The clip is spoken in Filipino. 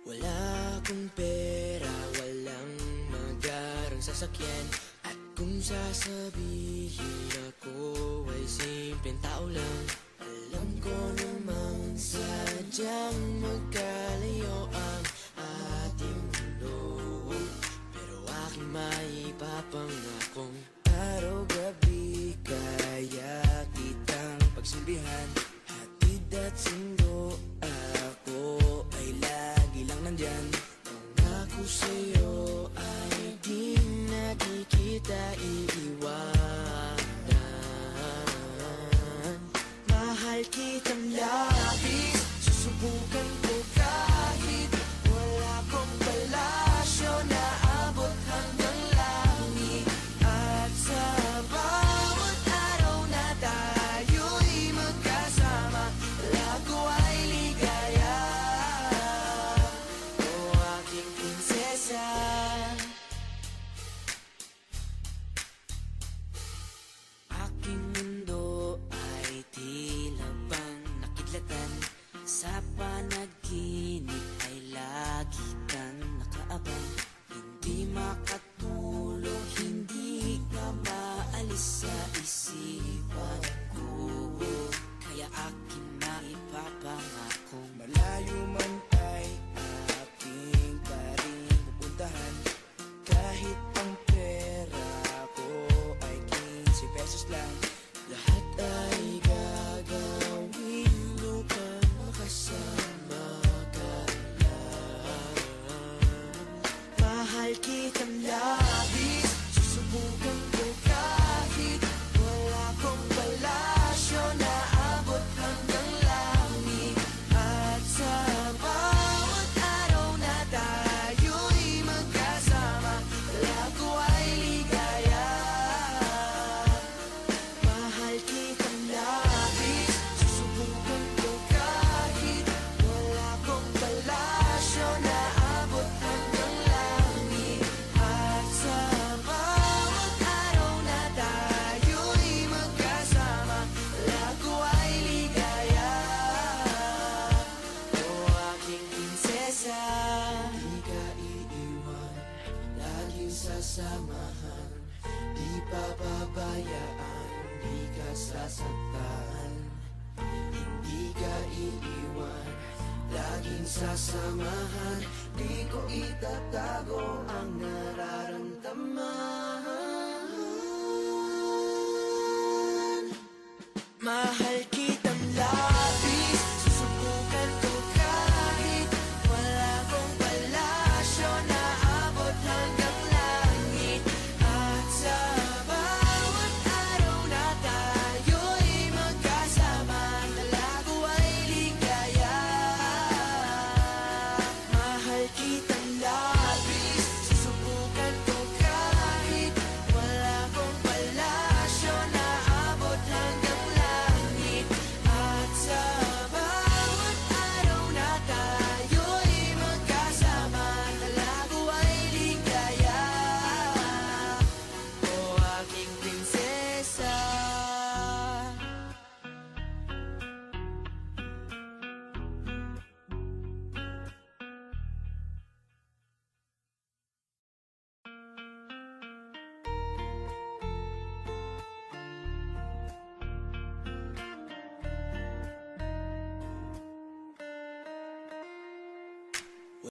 Wala akong pera, walang magarang sasakyan. At kung sasabihin ako ay simpleng tao lang, alam ko namang sadyang magkalayo ang ating mundo. Pero aking maipapangakong araw-gabi kaya kitang pagsilbihan. Hatid at sundo ako ay lagi lang nandyan. Pangako sa'yo ay di na di kita iiwanan. Mahal kitang labis, susubukan ko kahit wala kong palasyo na abot hanggang langit. At sa bawat araw na tayo'y magkasama, lago ay ligaya. O aking prinsesa, aking mundo ay tila bang nakidlatan. Sa panaginip ay lagi kang nakaabang. Hindi makatulog, hindi ka maalis sa isipan ko. Kaya akin maipapangakong malayo man ay aking pa rin pupuntahan. Kahit ang pera ko ay 15 pesos lang, lahat ay gagawin upang makasama ka lang. Mahal kitang labis, susubukan ko kahit wala kong palasyo na abot hanggang langit. At sa bawat araw na tayo'y magkasama, lago ay ligaya. Mahal kitang labis, susubukan ko kahit wala kong palasyo na abot hanggang langit. At sa bawat araw na tayo'y magkasama, lago ay ligaya. O aking prinsesa, di ka iiwan, laging sasamahan. Di papabayaan, di ka sasaktan. Hindi ka iiwan, laging sasamahan. Di ko itatago ang